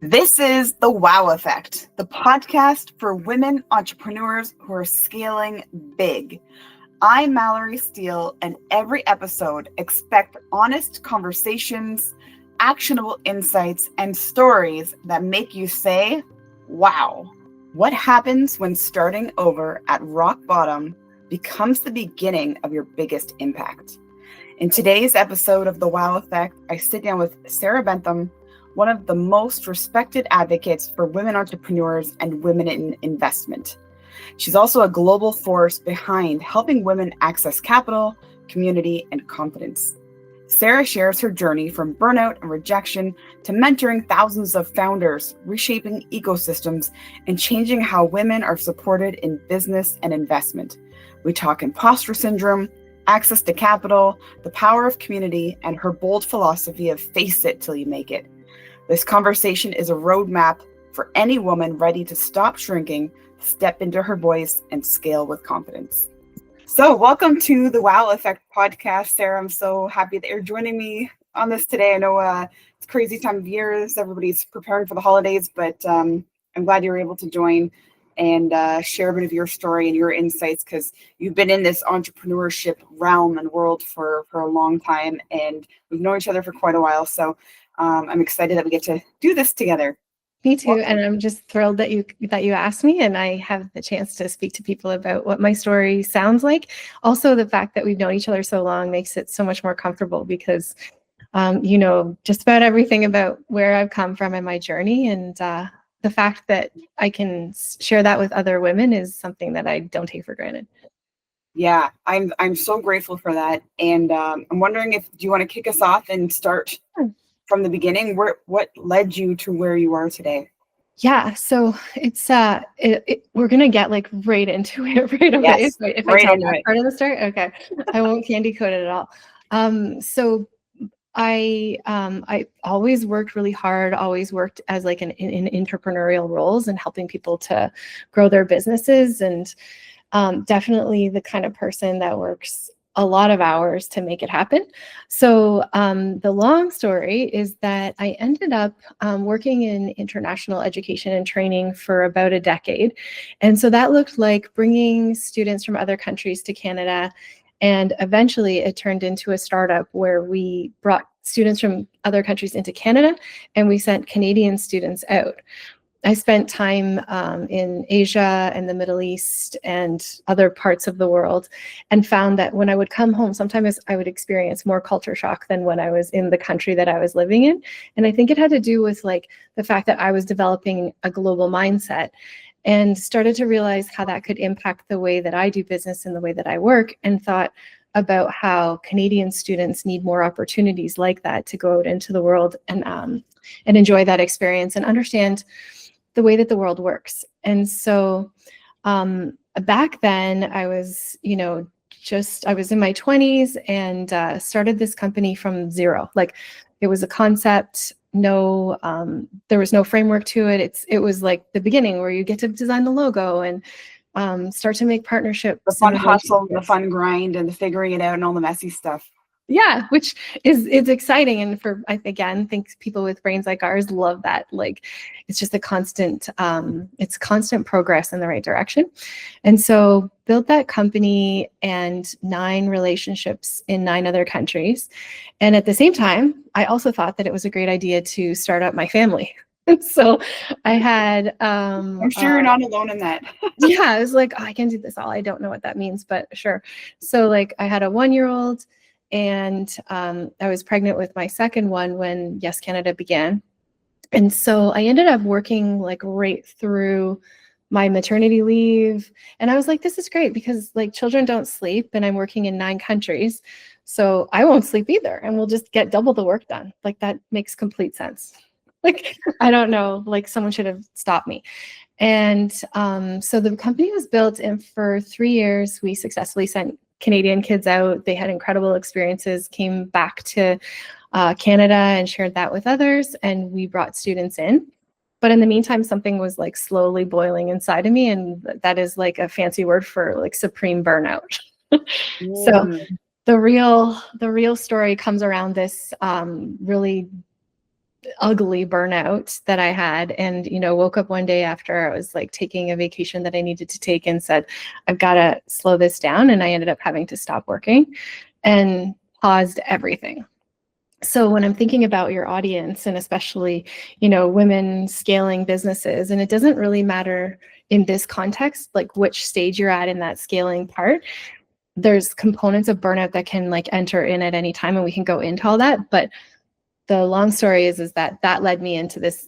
This is The Wow Effect, the podcast for women entrepreneurs who are scaling big. I'm Mallory Steele, and every episode expect honest conversations, actionable insights, and stories that make you say, wow. What happens when starting over at rock bottom becomes the beginning of your biggest impact? In today's episode of The Wow Effect, I sit down with Sara Bentham, one of the most respected advocates for women entrepreneurs and women in investment. She's also a global force behind helping women access capital, community, and confidence. Sara shares her journey from burnout and rejection to mentoring thousands of founders, reshaping ecosystems, and changing how women are supported in business and investment. We talk imposter syndrome, access to capital, the power of community, and her bold philosophy of face it till you make it. This conversation is a roadmap for any woman ready to stop shrinking, step into her voice, and scale with confidence. So welcome to the Wow Effect podcast, Sara. I'm so happy that you're joining me on this today. I know it's a crazy time of year as everybody's preparing for the holidays, but I'm glad you're able to join and share a bit of your story and your insights, because you've been in this entrepreneurship realm and world for a long time, and we've known each other for quite a while. So I'm excited that we get to do this together. Me too. And I'm just thrilled that you asked me, and I have the chance to speak to people about what my story sounds like. Also, the fact that we've known each other so long makes it so much more comfortable, because you know just about everything about where I've come from and my journey, and the fact that I can share that with other women is something that I don't take for granted. Yeah, I'm so grateful for that. And I'm wondering do you want to kick us off and start from the beginning? What led you to where you are today? Yeah, so it's we're gonna get like right into it right away. Yes, if right I tell into that it. part of the story, okay. I won't candy coat it at all. So I always worked really hard, always worked as like in entrepreneurial roles and helping people to grow their businesses, and definitely the kind of person that works a lot of hours to make it happen. So the long story is that I ended up working in international education and training for about a decade. And so that looked like bringing students from other countries to Canada. And eventually it turned into a startup where we brought students from other countries into Canada, and we sent Canadian students out. I spent time in Asia and the Middle East and other parts of the world, and found that when I would come home, sometimes I would experience more culture shock than when I was in the country that I was living in. And I think it had to do with like the fact that I was developing a global mindset, and started to realize how that could impact the way that I do business and the way that I work, and thought about how Canadian students need more opportunities like that to go out into the world and enjoy that experience and understand the way that the world works. And so back then I was, I was in my 20s and started this company from zero. Like it was a concept, there was no framework to it. It was like the beginning where you get to design the logo and start to make partnerships. The fun hustle, the fun grind, and the figuring it out and all the messy stuff. Yeah, which is exciting. And I think people with brains like ours love that. Like it's just a constant, it's constant progress in the right direction. And so built that company and 9 relationships in 9 other countries. And at the same time, I also thought that it was a great idea to start up my family. And so I had I'm sure you're not alone in that. Yeah, I was like, I can do this all. I don't know what that means, but sure. So like I had a 1-year-old, and I was pregnant with my second one when Yes Canada began. And so I ended up working like right through my maternity leave. And I was like, this is great, because like children don't sleep, and I'm working in 9 countries. So I won't sleep either, and we'll just get double the work done. Like that makes complete sense. Like, I don't know, like someone should have stopped me. And so the company was built, and for 3 years, we successfully sent Canadian kids out. They had incredible experiences, came back to Canada and shared that with others, and we brought students in. But in the meantime, something was like slowly boiling inside of me, and that is like a fancy word for like supreme burnout. So the real story comes around this really ugly burnout that I had, and woke up one day after I was like taking a vacation that I needed to take and said, I've got to slow this down. And I ended up having to stop working and paused everything. So when I'm thinking about your audience, and especially, women scaling businesses, and it doesn't really matter in this context, like which stage you're at in that scaling part, there's components of burnout that can like enter in at any time, and we can go into all that. But the long story is that led me into this,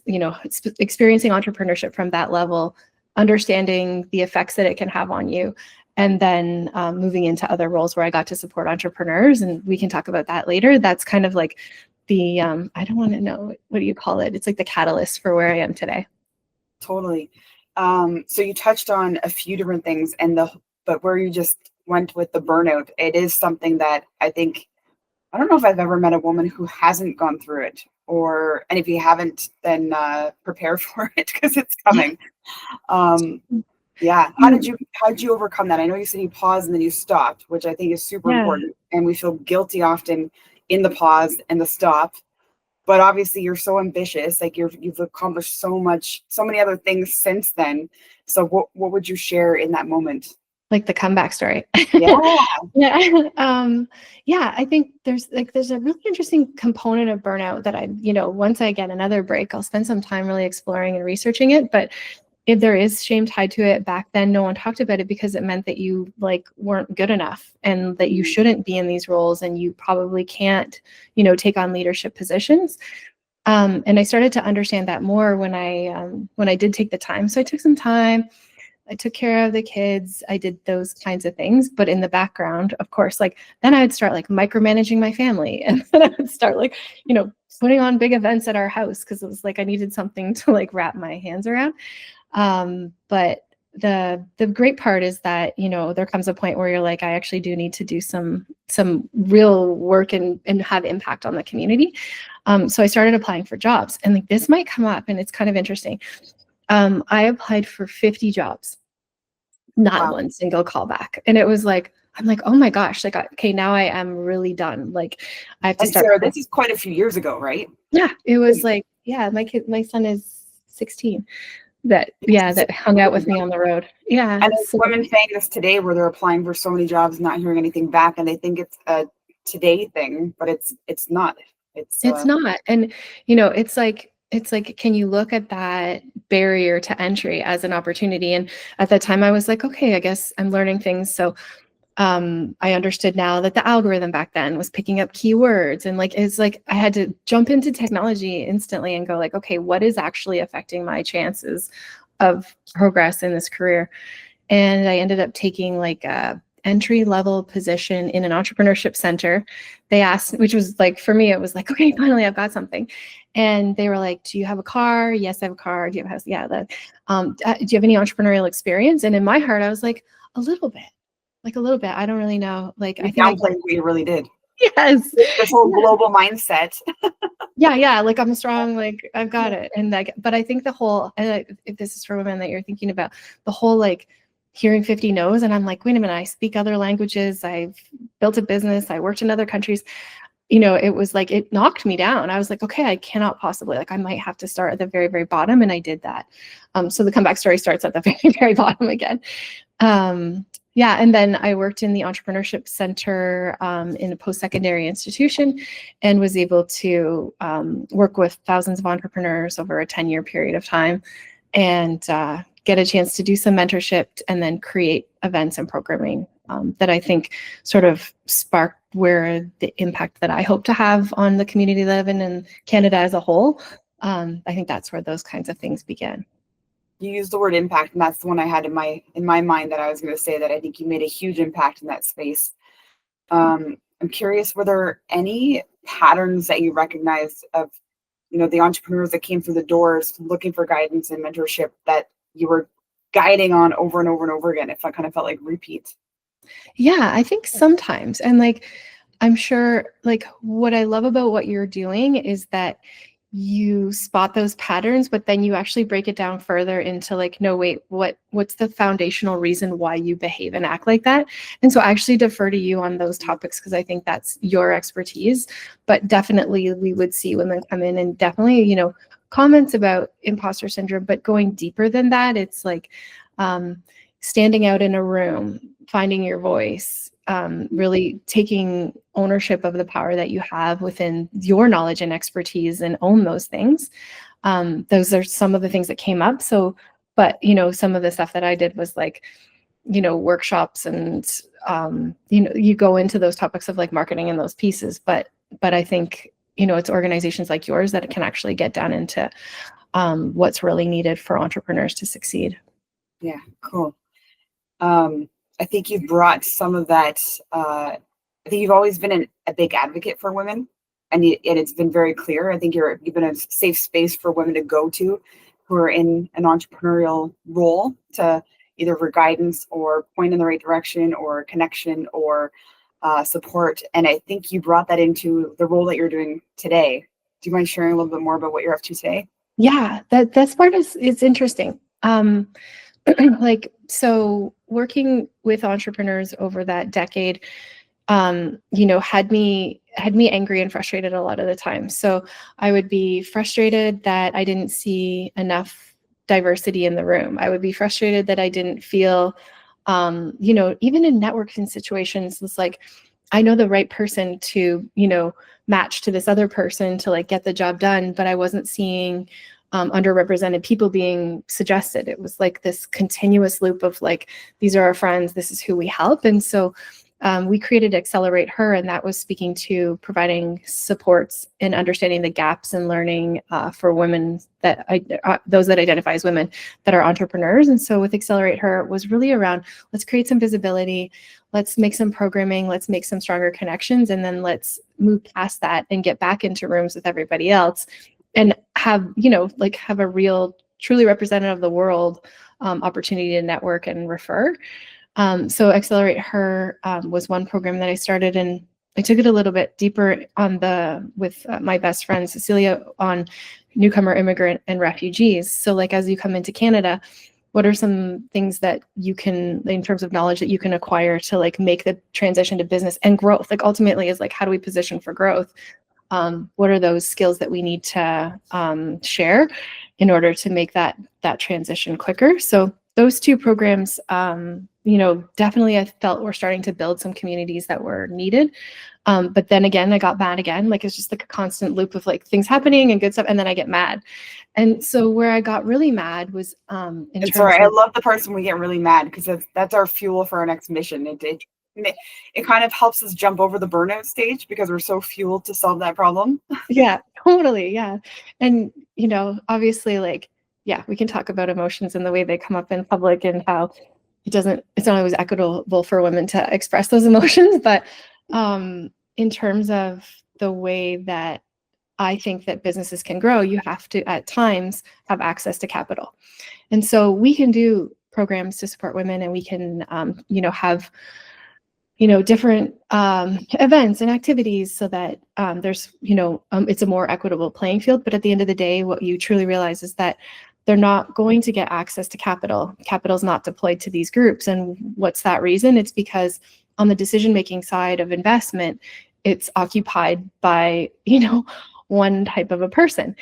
experiencing entrepreneurship from that level, understanding the effects that it can have on you, and then moving into other roles where I got to support entrepreneurs. And we can talk about that later. That's kind of like the, I don't want to know, what do you call it? It's like the catalyst for where I am today. Totally. So you touched on a few different things, but where you just went with the burnout, it is something that I don't know if I've ever met a woman who hasn't gone through it, and if you haven't, then prepare for it because it's coming. Yeah. How did you overcome that? I know you said you paused and then you stopped, which I think is super important. And we feel guilty often in the pause and the stop. But obviously you're so ambitious, like you've accomplished so many other things since then. So what would you share in that moment? Like the comeback story. Yeah. Yeah. I think there's a really interesting component of burnout that once I get another break, I'll spend some time really exploring and researching it. But if there is shame tied to it, back then, no one talked about it because it meant that you like weren't good enough and that you shouldn't be in these roles and you probably can't, take on leadership positions. And I started to understand that more when I did take the time. So I took some time. I took care of the kids. I did those kinds of things. But in the background, of course, like then I would start like micromanaging my family. And then I would start like, putting on big events at our house because it was like I needed something to like wrap my hands around. But the great part is that, there comes a point where you're like, I actually do need to do some real work and have impact on the community. So I started applying for jobs, and like this might come up and it's kind of interesting. I applied for 50 jobs, not one single callback. And it was like, I'm like, oh my gosh, like, okay, now I am really done. Like I have to start. Sarah, this is quite a few years ago, right? Yeah. It was like, yeah, my son is 16 that hung out with me on the road. Yeah. And there's women saying this today where they're applying for so many jobs, not hearing anything back. And they think it's a today thing, but it's not. It's not. And, it's like, can you look at that barrier to entry as an opportunity? And at that time I was like, okay, I guess I'm learning things. So I understood now that the algorithm back then was picking up keywords, and like, it's like, I had to jump into technology instantly and go like, okay, what is actually affecting my chances of progress in this career? And I ended up taking like a entry-level position in an entrepreneurship center. They asked, which was like, for me, it was like, okay, finally I've got something. And they were like, do you have a car? Yes, I have a car. Do you have a house? Yeah. Do you have any entrepreneurial experience? And in my heart, I was like, a little bit. I don't really know. Like, I think we really did. Yes. This whole global mindset. Yeah. Like I'm strong, like I've got it. And like, but I think the whole, and if this is for women that you're thinking about, the whole like hearing 50 no's, and I'm like, wait a minute, I speak other languages. I've built a business. I worked in other countries. It was like, it knocked me down. I was like, okay, I cannot possibly, like, I might have to start at the very, very bottom. And I did that. So the comeback story starts at the very, very bottom again. Yeah. And then I worked in the entrepreneurship center in a post-secondary institution, and was able to work with thousands of entrepreneurs over a 10-year period of time, and get a chance to do some mentorship and then create events and programming that I think sort of sparked where the impact that I hope to have on the community that I live in Canada as a whole. I think that's where those kinds of things began. You used the word impact, and that's the one I had in my mind that I was going to say that I think you made a huge impact in that space. I'm curious, were there any patterns that you recognized of, the entrepreneurs that came through the doors looking for guidance and mentorship that you were guiding on over and over and over again? It kind of felt like repeat. Yeah, I think sometimes. And like, I'm sure like what I love about what you're doing is that you spot those patterns, but then you actually break it down further into like, no, wait, what's the foundational reason why you behave and act like that? And so I actually defer to you on those topics because I think that's your expertise. But definitely we would see women come in and definitely, comments about imposter syndrome, but going deeper than that, it's like standing out in a room, finding your voice, really taking ownership of the power that you have within your knowledge and expertise and own those things. Those are some of the things that came up. So, but, some of the stuff that I did was like, workshops and, you go into those topics of like marketing and those pieces, but I think, it's organizations like yours that can actually get down into what's really needed for entrepreneurs to succeed. Yeah, cool. I think you've brought some of that. I think you've always been a big advocate for women, and it's been very clear. I think you've been a safe space for women to go to who are in an entrepreneurial role to either for guidance or point in the right direction or connection or support. And I think you brought that into the role that you're doing today. Do you mind sharing a little bit more about what you're up to today? Yeah, that's part is interesting. So working with entrepreneurs over that decade, had me angry and frustrated a lot of the time. So I would be frustrated that I didn't see enough diversity in the room. I would be frustrated that I didn't feel, even in networking situations, it's like, I know the right person to, match to this other person to like get the job done, but I wasn't seeing underrepresented people being suggested. It was like this continuous loop of like, these are our friends, this is who we help. And so we created Accelerate Her, and that was speaking to providing supports and understanding the gaps in learning for women those that identify as women that are entrepreneurs. And so with Accelerate Her, it was really around, let's create some visibility, let's make some programming, let's make some stronger connections, and then let's move past that and get back into rooms with everybody else and have a real, truly representative of the world opportunity to network and refer. So Accelerate Her was one program that I started, and I took it a little bit deeper with my best friend Cecilia on newcomer, immigrant, and refugees. So like as you come into Canada, what are some things that you can, in terms of knowledge, that you can acquire to like make the transition to business and growth? Like ultimately is like, how do we position for growth? What are those skills that we need to share in order to make that transition quicker? So those two programs, definitely I felt we're starting to build some communities that were needed. But then again, I got mad again. Like it's just like a constant loop of like things happening and good stuff, and then I get mad. And so where I got really mad was I love the parts when we get really mad because that's our fuel for our next mission. It kind of helps us jump over the burnout stage because we're so fueled to solve that problem. Yeah, totally. Yeah. And, obviously like, yeah, we can talk about emotions and the way they come up in public and how it's not always equitable for women to express those emotions. But in terms of the way that I think that businesses can grow, you have to at times have access to capital. And so we can do programs to support women, and we can, have different events and activities so that there's, it's a more equitable playing field. But at the end of the day, what you truly realize is that they're not going to get access to capital. Capital is not deployed to these groups. And what's that reason? It's because on the decision-making side of investment, it's occupied by, one type of a person.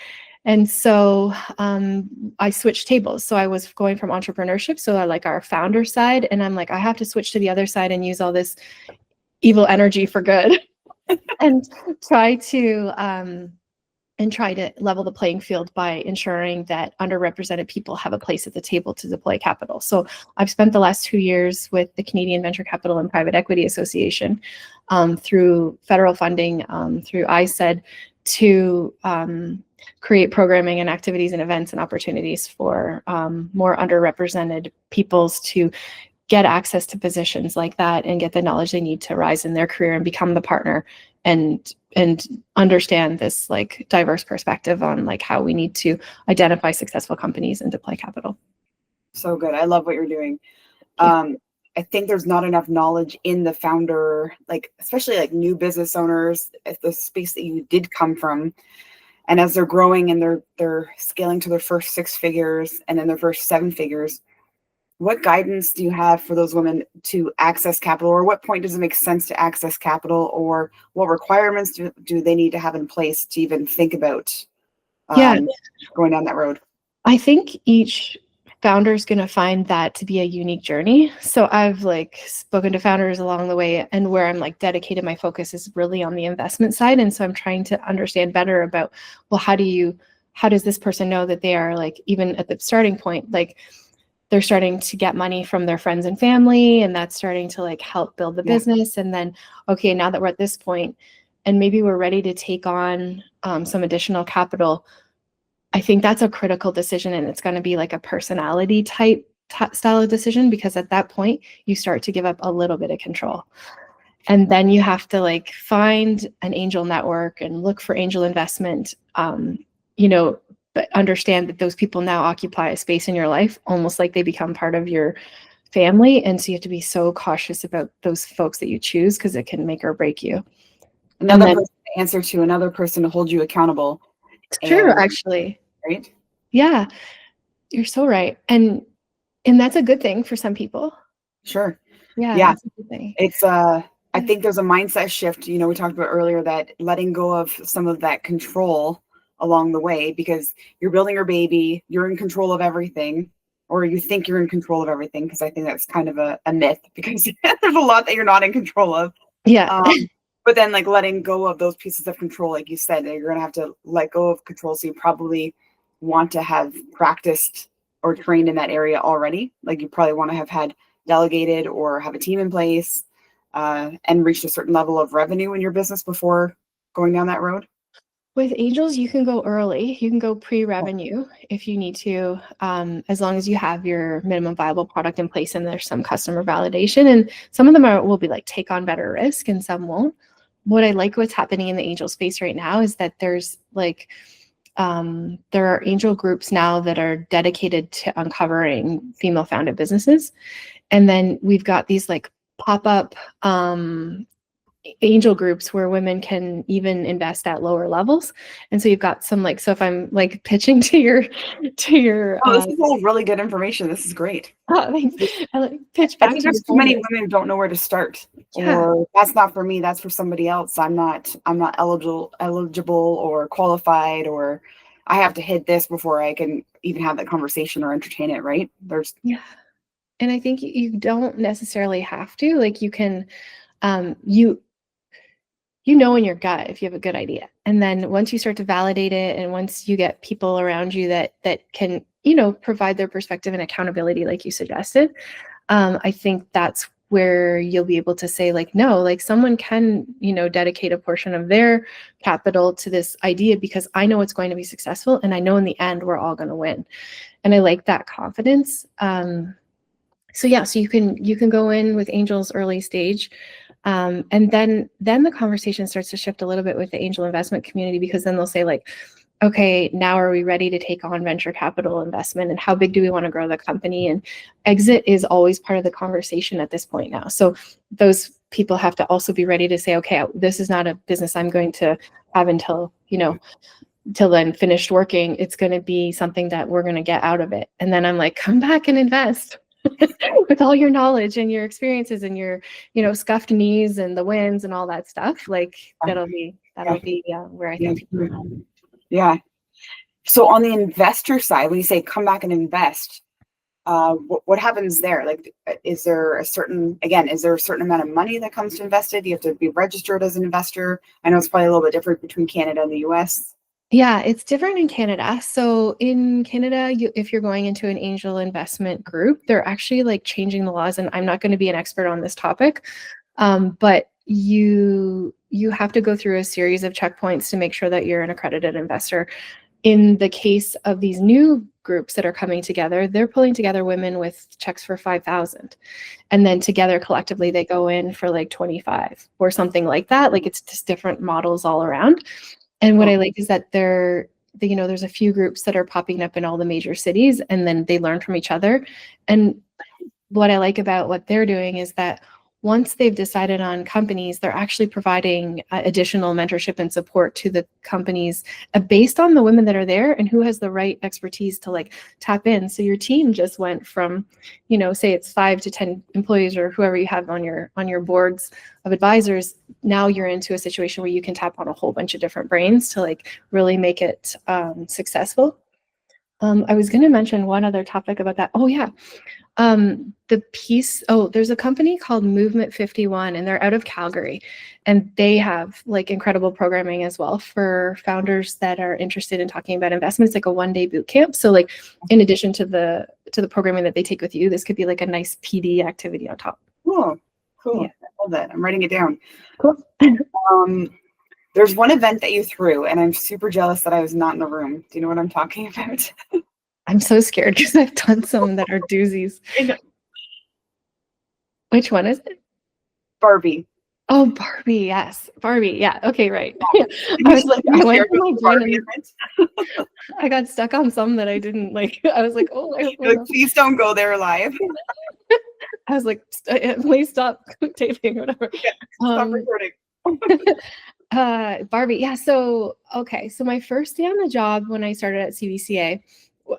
And so I switched tables. So I was going from entrepreneurship, so I like our founder side, and I'm like, I have to switch to the other side and use all this evil energy for good and try to level the playing field by ensuring that underrepresented people have a place at the table to deploy capital. So I've spent the last 2 years with the Canadian Venture Capital and Private Equity Association through federal funding, through ISED, to create programming and activities and events and opportunities for more underrepresented peoples to get access to positions like that and get the knowledge they need to rise in their career and become the partner and understand this like diverse perspective on like how we need to identify successful companies and deploy capital. So good. I love what you're doing. I think there's not enough knowledge in the founder, like especially like new business owners, the space that you did come from. And as they're growing and they're scaling to their first 6 figures and then their first 7 figures, what guidance do you have for those women to access capital, or what point does it make sense to access capital, or what requirements do they need to have in place to even think about Yeah, going down that road? I think each founder is going to find that to be a unique journey. So I've like spoken to founders along the way, and where I'm like dedicated, my focus is really on the investment side. And so I'm trying to understand better about, well, how does this person know that they are like, even at the starting point, like they're starting to get money from their friends and family, and that's starting to like help build the business. And then, okay, now that we're at this point and maybe we're ready to take on some additional capital, I think that's a critical decision, and it's going to be like a personality type style of decision, because at that point you start to give up a little bit of control. And then you have to like find an angel network and look for angel investment, but understand that those people now occupy a space in your life, almost like they become part of your family. And so you have to be so cautious about those folks that you choose, because it can make or break you. Another person to answer to, another person to hold you accountable. It's true, actually. Right? Yeah, you're so right. And that's a good thing for some people. Sure. Yeah. That's a good thing. It's I think there's a mindset shift. We talked about earlier that letting go of some of that control along the way, because you're building your baby, you're in control of everything, or you think you're in control of everything, because I think that's kind of a myth, because there's a lot that you're not in control of. Yeah. But then like letting go of those pieces of control, like you said, you're going to have to let go of control. So you probably want to have practiced or trained in that area already. Like you probably want to have had delegated or have a team in place and reached a certain level of revenue in your business before going down that road. With angels, you can go early. You can go pre-revenue if you need to, as long as you have your minimum viable product in place and there's some customer validation. And some of them will be like take on better risk, and some won't. What I like what's happening in the angel space right now is that there's like there are angel groups now that are dedicated to uncovering female-founded businesses, and then we've got these like pop-up angel groups where women can even invest at lower levels. And so you've got some like, so if I'm like pitching to your this is all really good information. This is great. Thanks. I like pitch back. I think there's too many women don't know where to start. Or that's not for me, that's for somebody else. I'm not eligible or qualified, or I have to hit this before I can even have that conversation or entertain it, right? And I think you don't necessarily have to, like you can in your gut if you have a good idea. And then once you start to validate it, and once you get people around you that can, provide their perspective and accountability, like you suggested, I think that's where you'll be able to say like, no, like someone can, dedicate a portion of their capital to this idea, because I know it's going to be successful. And I know in the end, we're all going to win. And I like that confidence. So you can go in with angels early stage. And then the conversation starts to shift a little bit with the angel investment community, because then they'll say like, okay, now are we ready to take on venture capital investment, and how big do we want to grow the company? And exit is always part of the conversation at this point now. So those people have to also be ready to say, okay, this is not a business I'm going to have until then finished working. It's going to be something that we're going to get out of it. And then I'm like, come back and invest. With all your knowledge and your experiences and your, scuffed knees and the wins and all that stuff, like that'll be where I think people are. Yeah. So on the investor side, when you say come back and invest, what happens there? Like, is there a certain amount of money that comes to invested? You have to be registered as an investor. I know it's probably a little bit different between Canada and the US. Yeah, it's different in Canada. So in Canada, if you're going into an angel investment group, they're actually like changing the laws. And I'm not going to be an expert on this topic, but you have to go through a series of checkpoints to make sure that you're an accredited investor. In the case of these new groups that are coming together, they're pulling together women with checks for $5,000. And then together collectively, they go in for like 25 or something like that. Like it's just different models all around. And what I like is that there's a few groups that are popping up in all the major cities, and then they learn from each other. And what I like about what they're doing is that once they've decided on companies, they're actually providing additional mentorship and support to the companies based on the women that are there and who has the right expertise to like tap in. So your team just went from, you know, say it's 5 to 10 employees or whoever you have on your boards of advisors. Now you're into a situation where you can tap on a whole bunch of different brains to like really make it successful. I was going to mention one other topic about that. Oh yeah. There's a company called Movement 51 and they're out of Calgary, and they have like incredible programming as well for founders that are interested in talking about investments, like a 1-day boot camp. So like in addition to the programming that they take with you, this could be like a nice PD activity on top. Cool. Yeah. I love that. I'm writing it down. Cool. There's one event that you threw, and I'm super jealous that I was not in the room. Do you know what I'm talking about? I'm so scared because I've done some that are doozies. Which one is it? Barbie. Oh, Barbie. Yes. Barbie. Yeah. Okay. Right. Yeah. I was like, I went to my brain and I got stuck on some that I didn't like. I was like, oh, please don't go there live. I was like, please stop taping, whatever. Yeah, stop recording. Barbie. Yeah. So, okay. So my first day on the job when I started at CBCA,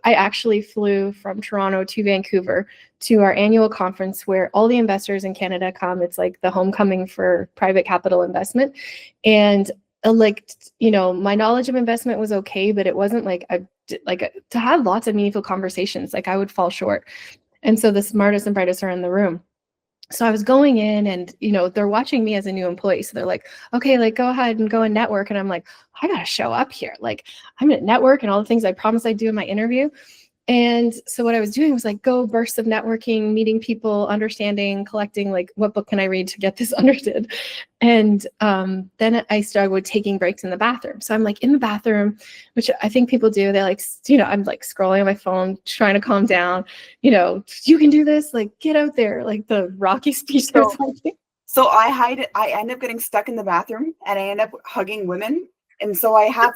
I actually flew from Toronto to Vancouver to our annual conference where all the investors in Canada come. It's like the homecoming for private capital investment. And like, you know, my knowledge of investment was okay, but it wasn't like to have lots of meaningful conversations, like I would fall short. And so the smartest and brightest are in the room. So I was going in and, you know, they're watching me as a new employee. So they're like, okay, like go ahead and go and network. And I'm like, I got to show up here. Like I'm going to network and all the things I promised I'd do in my interview. And so what I was doing was like go bursts of networking, meeting people, understanding, collecting, like what book can I read to get this understood. And then I started with taking breaks in the bathroom. So I'm like in the bathroom, which I think people do. They like, you know, I'm like scrolling on my phone, trying to calm down, you know, you can do this, like get out there, like the Rocky speech or something. So I end up getting stuck in the bathroom and I end up hugging women. And so I have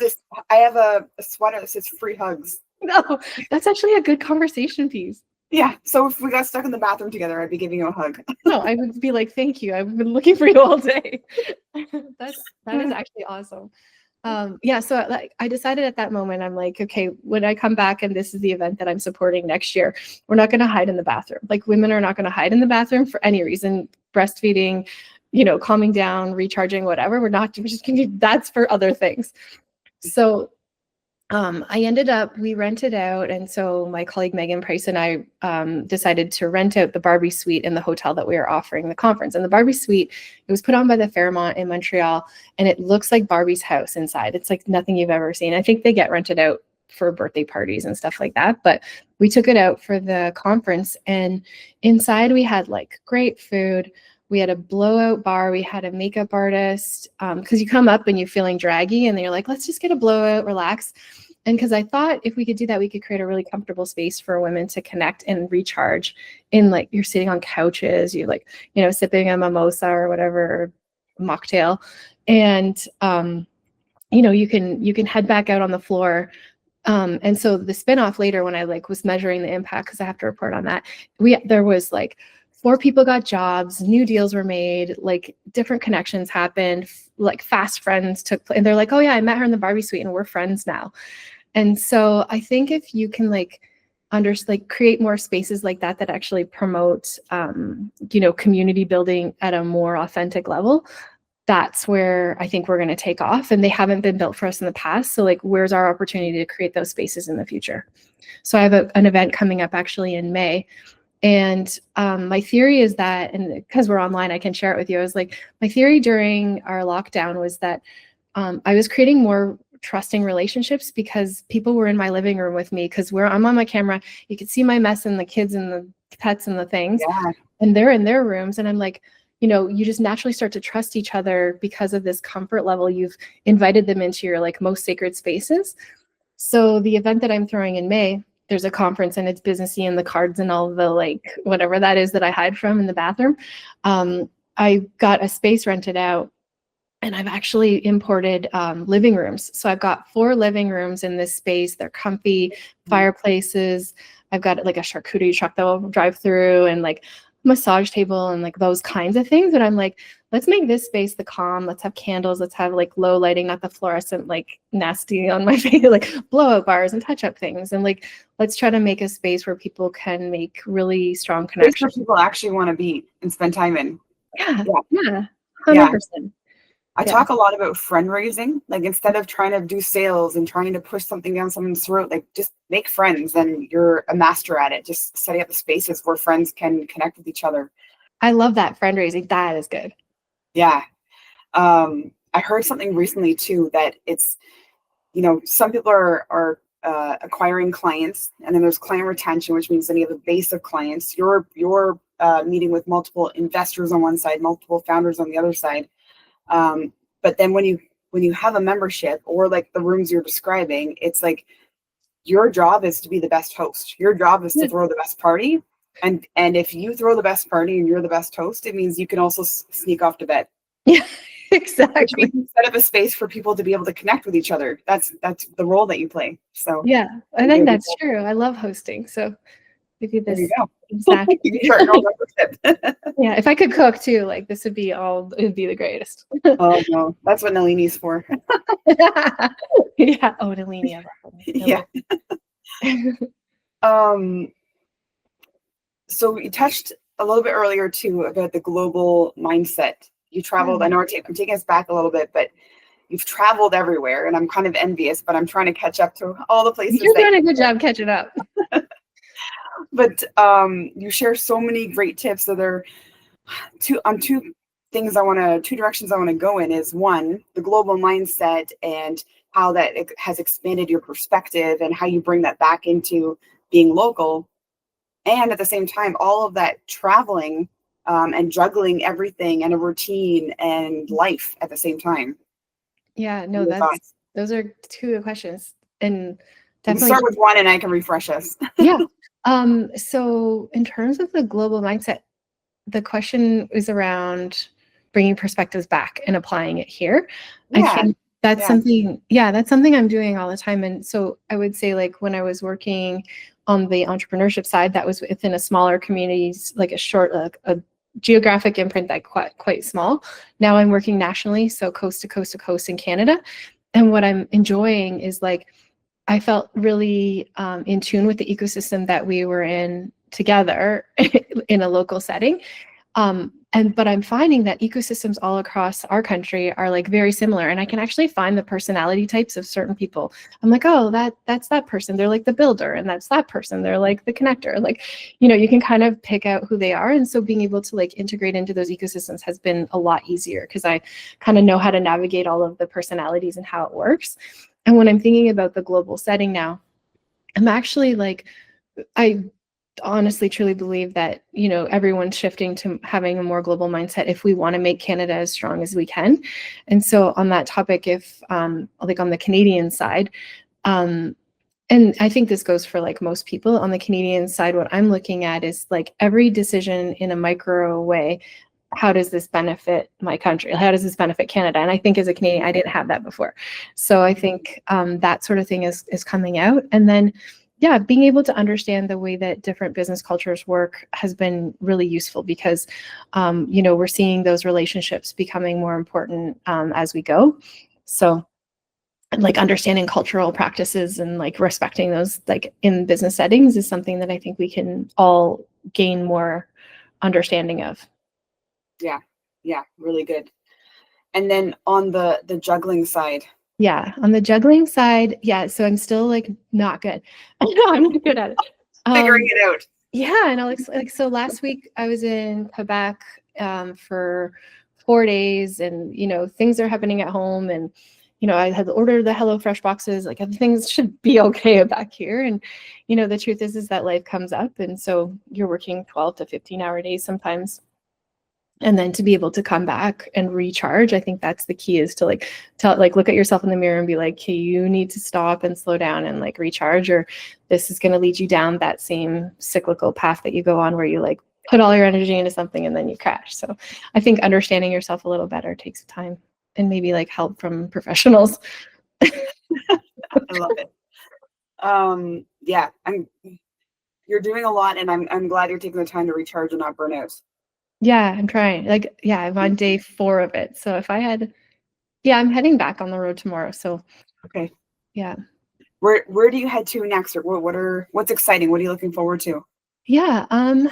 a sweater that says free hugs. No, that's actually a good conversation piece. Yeah. So if we got stuck in the bathroom together, I'd be giving you a hug. No, I would be like, thank you. I've been looking for you all day. That is actually awesome. Yeah. So like, I decided at that moment, I'm like, okay, when I come back and this is the event that I'm supporting next year, we're not going to hide in the bathroom. Like women are not going to hide in the bathroom for any reason, breastfeeding, you know, calming down, recharging, whatever. We're just going to do that's for other things. So we rented out. And so my colleague, Megan Price, and I decided to rent out the Barbie suite in the hotel that we were offering the conference. And the Barbie suite, it was put on by the Fairmont in Montreal, and it looks like Barbie's house inside. It's like nothing you've ever seen. I think they get rented out for birthday parties and stuff like that. But we took it out for the conference, and inside we had like great food. We had a blowout bar. We had a makeup artist because you come up and you're feeling draggy and you're like, let's just get a blowout, relax. And because I thought if we could do that, we could create a really comfortable space for women to connect and recharge in like you're sitting on couches, you're like, you know, sipping a mimosa or whatever, mocktail. And, you know, you can head back out on the floor. And so the spinoff later, when I like was measuring the impact, because I have to report on that, there was like 4 people got jobs, new deals were made, like different connections happened, like fast friends took place. And they're like, oh yeah, I met her in the Barbie suite and we're friends now. And so I think if you can like create more spaces like that actually promote, you know, community building at a more authentic level, that's where I think we're going to take off. And they haven't been built for us in the past. So like, where's our opportunity to create those spaces in the future? So I have an event coming up actually in May. And my theory is that, and because we're online, I can share it with you. I was like, my theory during our lockdown was that I was creating more trusting relationships because people were in my living room with me because I'm on my camera. You could see my mess and the kids and the pets and the things, and they're in their rooms. And I'm like, you know, you just naturally start to trust each other because of this comfort level. You've invited them into your like most sacred spaces. So the event that I'm throwing in May, there's a conference and it's businessy and the cards and all the like whatever that is that I hide from in the bathroom. I got a space rented out, and I've actually imported living rooms. So I've got 4 living rooms in this space. They're comfy, fireplaces. I've got like a charcuterie truck that will drive through, and like massage table and like those kinds of things. But I'm like, let's make this space the calm. Let's have candles. Let's have like low lighting, not the fluorescent, like nasty on my face, like blowout bars and touch up things. And like, let's try to make a space where people can make really strong Place where connections. people actually want to be and spend time in. Yeah. Yeah. Yeah. Yeah. 100%. I Yeah. talk a lot about friend raising. Like instead of trying to do sales and trying to push something down someone's throat, like just make friends and you're a master at it. Just setting up the spaces where friends can connect with each other. I love that fundraising. That is good. Yeah. I heard something recently too that it's, some people are acquiring clients, and then there's client retention, which means then you have a base of clients. You're meeting with multiple investors on one side, multiple founders on the other side. But then when you have a membership or like the rooms you're describing, it's like your job is to be the best host. Your job is to throw the best party. And if you throw the best party and you're the best host, it means you can also sneak off to bed. Yeah, exactly. You set up a space for people to be able to connect with each other. That's the role that you play. So Yeah, I think that's true. I love hosting. So give you there this. you go. Exactly. You start your own membership. Yeah, if I could cook too, like this would be it'd be the greatest. Oh no, that's what Nalini's for. Yeah. Oh, Nalini. Yeah. So you touched a little bit earlier too about the global mindset. You traveled. I know I'm taking us back a little bit, but you've traveled everywhere, and I'm kind of envious. But I'm trying to catch up to all the places. You're doing a good job catching up. But you share so many great tips. So there two directions I want to go in. Is one, the global mindset and how that it has expanded your perspective and how you bring that back into being local. And at the same time, all of that traveling and juggling everything and a routine and life at the same time. Yeah, no, those are two good questions. And definitely start with one and I can refresh us. Yeah. So in terms of the global mindset, the question is around bringing perspectives back and applying it here. Yeah. I think that's something I'm doing all the time. And so I would say, like, when I was working on the entrepreneurship side, that was within a smaller communities, like a geographic imprint that quite small. Now I'm working nationally, so coast to coast to coast in Canada. And what I'm enjoying is, like, I felt really in tune with the ecosystem that we were in together in a local setting. But I'm finding that ecosystems all across our country are like very similar, and I can actually find the personality types of certain people. I'm like, oh, that's that person. They're like the builder, and that's that person. They're like the connector. Like, you can kind of pick out who they are. And so being able to like integrate into those ecosystems has been a lot easier because I kind of know how to navigate all of the personalities and how it works. And when I'm thinking about the global setting now, I'm actually like, I honestly truly believe that everyone's shifting to having a more global mindset if we want to make Canada as strong as we can. And so on that topic, if like on the Canadian side, and I think this goes for like most people on the Canadian side, what I'm looking at is like every decision in a micro way. How does this benefit my country? How does this benefit Canada? And I think as a Canadian, I didn't have that before. So I think that sort of thing is coming out. And then, yeah, being able to understand the way that different business cultures work has been really useful because, we're seeing those relationships becoming more important as we go. So like understanding cultural practices and like respecting those like in business settings is something that I think we can all gain more understanding of. Yeah, really good. And then on the juggling side. Yeah, on the juggling side, yeah. So I'm still like not good. No, I'm not good at it. Figuring it out. Yeah, and Alex, like, so last week I was in Quebec for 4 days, and things are happening at home, and I had ordered the HelloFresh boxes. Like, things should be okay back here, and the truth is that life comes up, and so you're working 12 to 15-hour days sometimes. And then to be able to come back and recharge, I think that's the key, is to look at yourself in the mirror and be like, hey, you need to stop and slow down and like recharge, or this is going to lead you down that same cyclical path that you go on where you like put all your energy into something and then you crash. So I think understanding yourself a little better takes time and maybe like help from professionals. I love it. Yeah, you're doing a lot, and I'm glad you're taking the time to recharge and not burn out. Yeah, I'm trying. Like, yeah, I'm on day 4 of it. So if I had, yeah, I'm heading back on the road tomorrow. So Okay. yeah. Where do you head to next, or what's exciting? What are you looking forward to? Yeah, I'm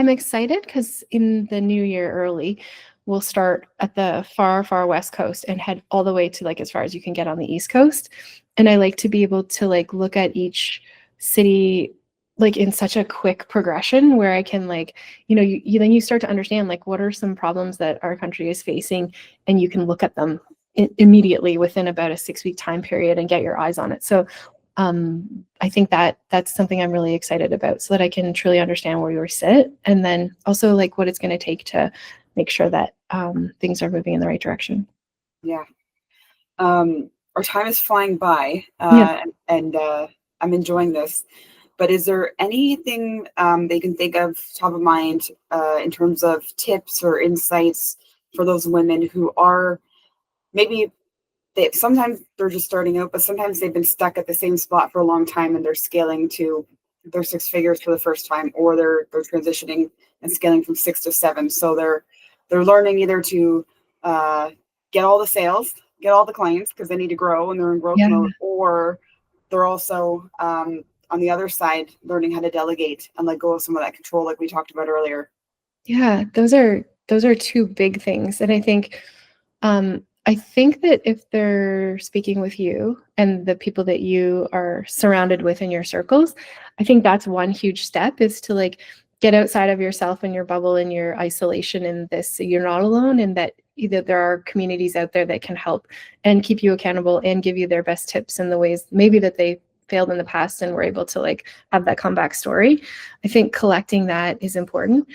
excited because in the new year early, we'll start at the far, far west coast and head all the way to like as far as you can get on the east coast. And I like to be able to like look at each city like in such a quick progression where I can like, you then you start to understand like what are some problems that our country is facing, and you can look at them immediately within about a 6-week time period and get your eyes on it. So I think that that's something I'm really excited about, so that I can truly understand where you sit, and then also like what it's going to take to make sure that things are moving in the right direction. Yeah. Our time is flying by, Yeah. and I'm enjoying this. But is there anything they can think of top of mind in terms of tips or insights for those women who are maybe sometimes they're just starting out, but sometimes they've been stuck at the same spot for a long time and they're scaling to their 6 figures for the first time, or they're transitioning and scaling from 6 to 7. So they're learning either to get all the sales, get all the clients because they need to grow and they're in growth Yeah. mode, or they're also on the other side learning how to delegate and let go of some of that control, like we talked about earlier. Yeah, those are two big things. And I think that if they're speaking with you and the people that you are surrounded with in your circles, I think that's one huge step, is to like get outside of yourself and your bubble and your isolation in this. So you're not alone, and that either there are communities out there that can help and keep you accountable and give you their best tips and the ways maybe that they failed in the past and were able to like have that comeback story. I think collecting that is important.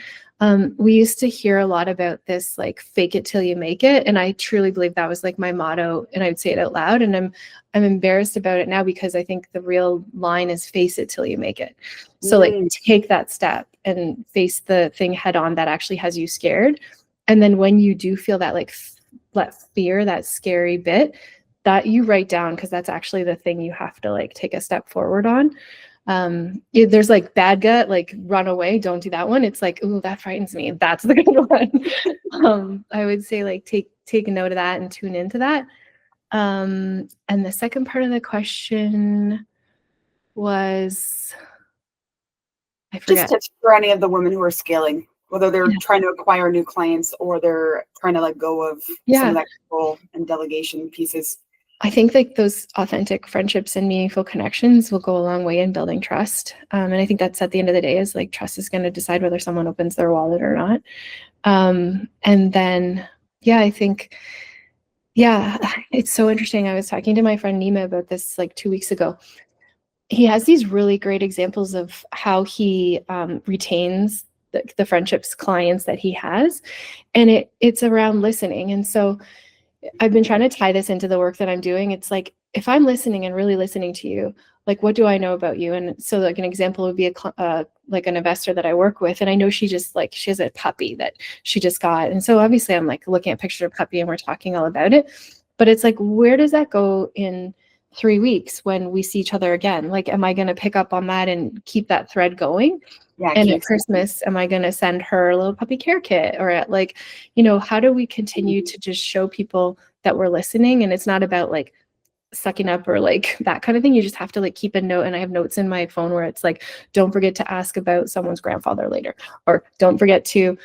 We used to hear a lot about this, like fake it till you make it. And I truly believe that was like my motto, and I would say it out loud. And I'm embarrassed about it now, because I think the real line is face it till you make it. So like take that step and face the thing head on that actually has you scared. And then when you do feel that like that fear, that scary bit, that you write down, because that's actually the thing you have to like take a step forward on. There's like bad gut, like run away, don't do that one. It's like, ooh, that frightens me. That's the good one. I would say like take a note of that and tune into that. And the second part of the question was, I Just forget. tips for any of the women who are scaling, whether they're trying to acquire new clients or they're trying to let go of some of that control and delegation pieces. I think like those authentic friendships and meaningful connections will go a long way in building trust. And I think that's at the end of the day is like trust is going to decide whether someone opens their wallet or not. And then, I think, it's so interesting. I was talking to my friend Nima about this like 2 weeks ago. He has these really great examples of how he retains the friendships, clients that he has. And it's around listening. And so I've been trying to tie this into the work that I'm doing. It's like, if I'm listening and really listening to you, like, what do I know about you? And so like an example would be like an investor that I work with. And I know she has a puppy that she just got. And so obviously I'm like looking at pictures of puppy and we're talking all about it. But it's like, where does that go in 3 weeks when we see each other again? Like, am I going to pick up on that and keep that thread going? Yeah, and at Christmas, am I going to send her a little puppy care kit? Or at like, how do we continue to just show people that we're listening? And it's not about like sucking up or like that kind of thing. You just have to like keep a note. And I have notes in my phone where it's like, don't forget to ask about someone's grandfather later, or don't forget to,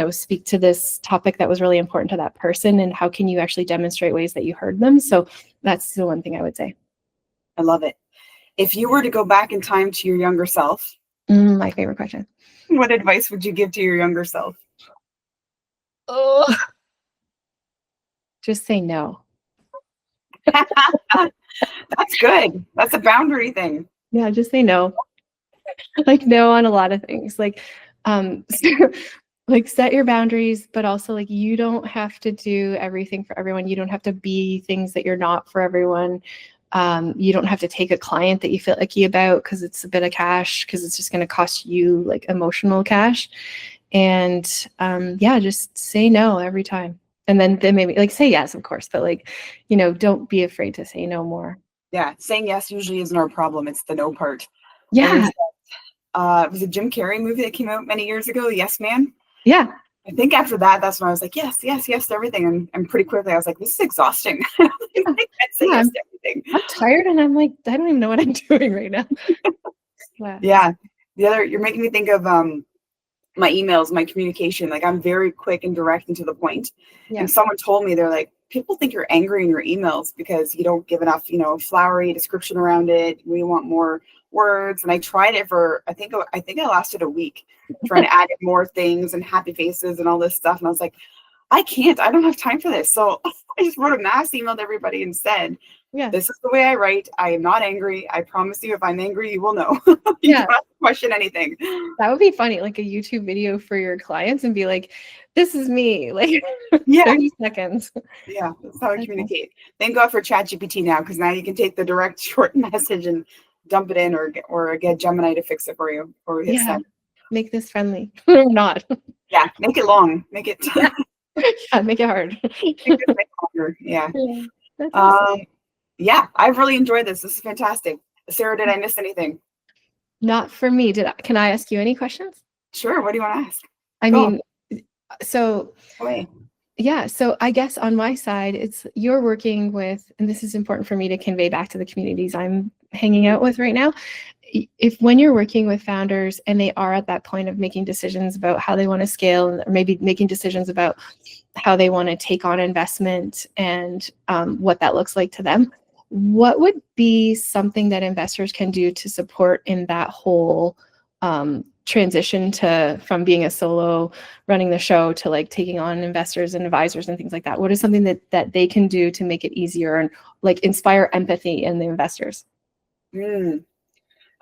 speak to this topic that was really important to that person. And how can you actually demonstrate ways that you heard them? So that's the one thing I would say. I love it. If you were to go back in time to your younger self, my favorite question. What advice would you give to your younger self? Oh, just say no. That's good. That's a boundary thing. Yeah, just say no. Like no on a lot of things. Like, like set your boundaries, but also like you don't have to do everything for everyone. You don't have to be things that you're not for everyone. You don't have to take a client that you feel icky about because it's a bit of cash, because it's just going to cost you like emotional cash. And just say no every time. And then maybe like say yes, of course, but like, don't be afraid to say no more. Yeah. Saying yes usually isn't our problem. It's the no part. Yeah. It was a Jim Carrey movie that came out many years ago, Yes Man. Yeah. I think after that, that's when I was like, yes, yes, yes to everything. And pretty quickly I was like, this is exhausting. I Yeah. can't say Yeah. yes to everything. I'm tired and I'm like, I don't even know what I'm doing right now. Yeah. Yeah. You're making me think of my emails, my communication. Like, I'm very quick and direct and to the point. Yeah. And someone told me, they're like, people think you're angry in your emails because you don't give enough, flowery description around it. We want more words. And I tried it for, I think I lasted a week trying to add in more things and happy faces and all this stuff. And I was like, I don't have time for this. So I just wrote a mass email to everybody and said, Yeah. this is the way I write. I am not angry. I promise you, if I'm angry, you will know. You Yeah. don't have to question anything. That would be funny, like a YouTube video for your clients and be like, this is me, like Yeah. 30 seconds. Yeah, that's how I communicate. Thank God for ChatGPT now, because now you can take the direct short message and dump it in, or get Gemini to fix it for you, or we hit Yeah. send. Make this friendly or not. Yeah, make it long. Make it Yeah, make it hard. make it longer. Yeah. Yeah, that's awesome. Yeah, I've really enjoyed this. This is fantastic. Sarah, did I miss anything? Not for me. Can I ask you any questions? Sure. What do you want to ask? I Go. mean, so Away. yeah, so I guess on my side, it's you're working with, and this is important for me to convey back to the communities I'm hanging out with right now. If when you're working with founders and they are at that point of making decisions about how they want to scale, or maybe making decisions about how they want to take on investment and what that looks like to them, what would be something that investors can do to support in that whole transition from being a solo running the show to like taking on investors and advisors and things like that? What is something that they can do to make it easier and like inspire empathy in the investors?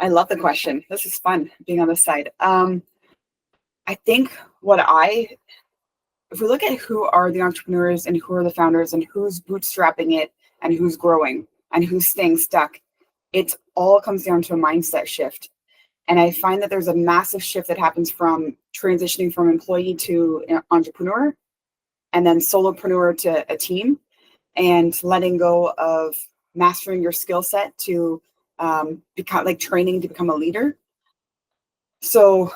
I love the question. This is fun being on this side. I think if we look at who are the entrepreneurs and who are the founders and who's bootstrapping it and who's growing and who's staying stuck, it all comes down to a mindset shift. And I find that there's a massive shift that happens from transitioning from employee to entrepreneur, and then solopreneur to a team, and letting go of mastering your skill set to become like training to become a leader. So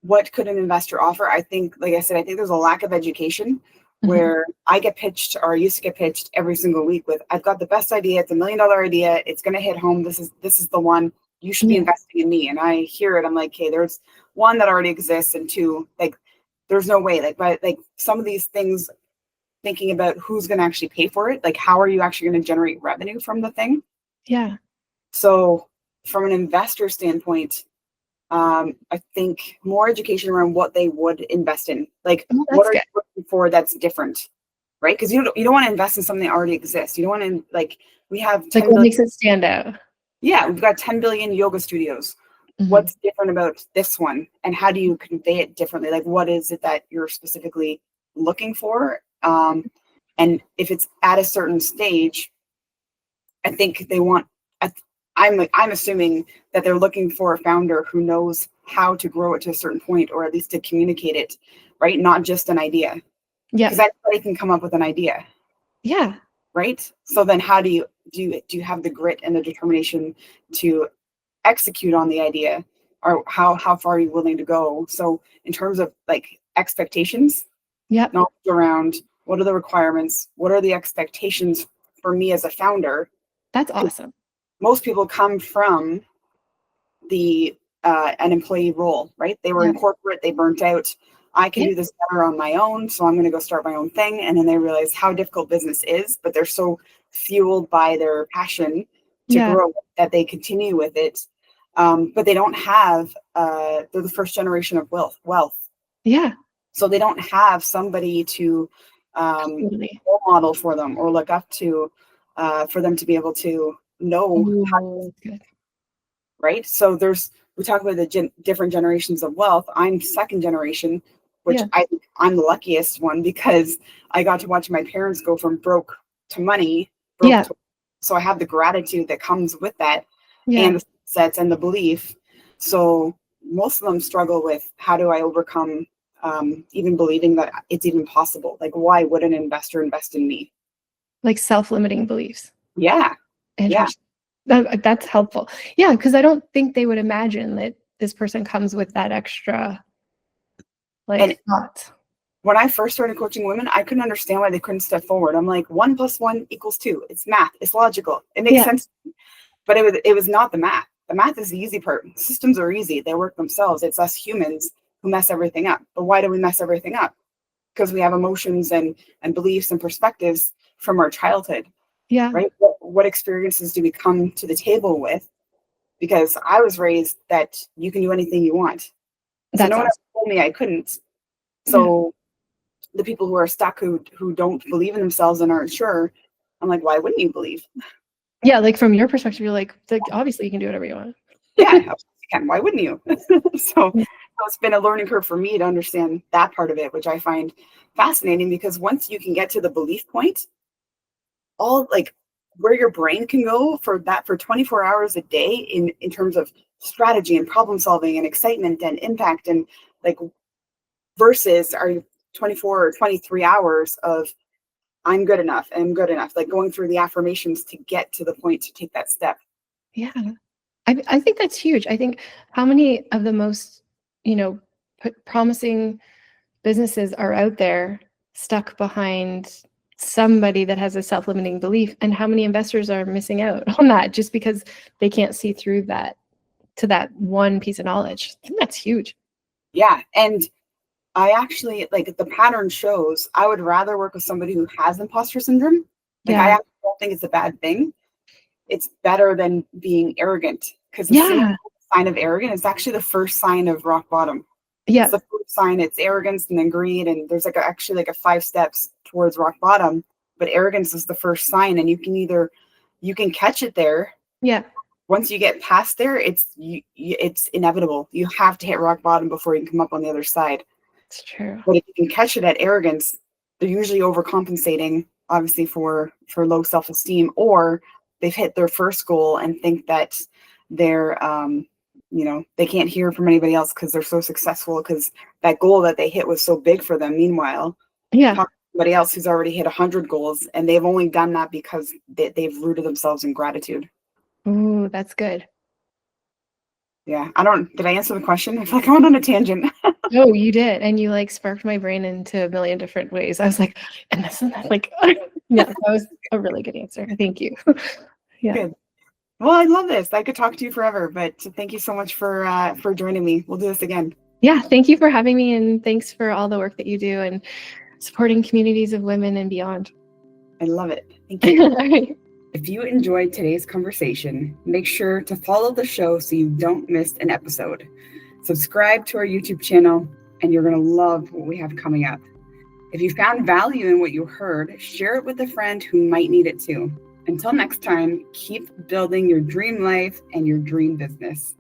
what could an investor offer? I think, like I said, I think there's a lack of education where I get pitched, or I used to get pitched every single week with, I've got the best idea. It's $1 million idea. It's going to hit home. This is the one. You should be investing in me. And I hear it. I'm like, okay, there's one that already exists. And two, like, there's no way, but some of these things, thinking about who's going to actually pay for it. Like, how are you actually going to generate revenue from the thing? Yeah. So from an investor standpoint, I think more education around what they would invest in. Like, what are you looking for that's different, right? Because you don't want to invest in something that already exists. You don't want to, like, we have 10 like what makes it stand out. Yeah, we've got 10 billion yoga studios. What's different about this one, and how do you convey it differently? Like, what is it that you're specifically looking for? And if it's at a certain stage, I think they want. I'm assuming that they're looking for a founder who knows how to grow it to a certain point, or at least to communicate it, right? Not just an idea. Yeah. Because anybody can come up with an idea. Yeah. Right. So then, how do you have the grit and the determination to execute on the idea, or how far are you willing to go? So in terms of like expectations, knowledge around what are the requirements, what are the expectations for me as a founder. That's awesome. Most people come from the an employee role, right? They were in corporate, they burnt out. I can do this better on my own, so I'm going to go start my own thing. And then they realize how difficult business is, but they're so fueled by their passion to grow that they continue with it. But they don't have, they're the first generation of wealth. Yeah. So they don't have somebody to role model for them or look up to, for them to be able to know how to, right? So we talk about the different generations of wealth. I'm second generation, which I think I'm the luckiest one, because I got to watch my parents go from broke to money. So I have the gratitude that comes with that, and the sets and the belief. So most of them struggle with, how do I overcome even believing that it's even possible? Like, why would an investor invest in me? Like self-limiting beliefs. Yeah. Interesting. That's helpful. Yeah, because I don't think they would imagine that this person comes with that extra And thought. when I first started coaching women, I couldn't understand why they couldn't step forward. I'm like, 1 + 1 = 2. It's math. It's logical. It makes sense. But it was not the math. The math is the easy part. Systems are easy. They work themselves. It's us humans who mess everything up. But why do we mess everything up? Because we have emotions and beliefs and perspectives from our childhood, Yeah. right? What experiences do we come to the table with? Because I was raised that you can do anything you want. So That's no one awesome. ever told me I couldn't. So the people who are stuck, who don't believe in themselves and aren't sure, I'm like, why wouldn't you believe? Yeah, like from your perspective, you're like obviously you can do whatever you want. Yeah, absolutely can. Why wouldn't you? So it's been a learning curve for me to understand that part of it, which I find fascinating, because once you can get to the belief point, all like where your brain can go for 24 hours a day in terms of strategy and problem solving and excitement and impact, and like versus our 24 or 23 hours of I'm good enough, like going through the affirmations to get to the point to take that step. Yeah. I think that's huge. I think how many of the most, promising businesses are out there stuck behind somebody that has a self-limiting belief, and how many investors are missing out on that just because they can't see through that to that one piece of knowledge. I think that's huge. Yeah. And I actually, like, the pattern shows I would rather work with somebody who has imposter syndrome. Like, I Yeah. actually don't think it's a bad thing. It's better than being arrogant, because the single sign of arrogant is actually the first sign of rock bottom. Yeah. It's the first sign. It's arrogance and then greed. And there's actually a 5 steps towards rock bottom. But arrogance is the first sign. And you can catch it there. Yeah. Once you get past there, it's inevitable. You have to hit rock bottom before you can come up on the other side. It's true. But if you can catch it at arrogance, they're usually overcompensating, obviously, for low self-esteem, or they've hit their first goal and think that they're, they can't hear from anybody else because they're so successful, because that goal that they hit was so big for them. Meanwhile, talk to somebody else who's already hit 100 goals, and they've only done that because they've rooted themselves in gratitude. Ooh, that's good. Yeah. Did I answer the question? I feel like I went on a tangent. Oh, you did. And you sparked my brain into a million different ways. I was like, and this and that, yeah, that was a really good answer. Thank you. Yeah. Good. Well, I love this. I could talk to you forever, but thank you so much for joining me. We'll do this again. Yeah. Thank you for having me. And thanks for all the work that you do and supporting communities of women and beyond. I love it. Thank you. All right. If you enjoyed today's conversation, make sure to follow the show so you don't miss an episode. Subscribe to our YouTube channel, and you're going to love what we have coming up. If you found value in what you heard, share it with a friend who might need it too. Until next time, keep building your dream life and your dream business.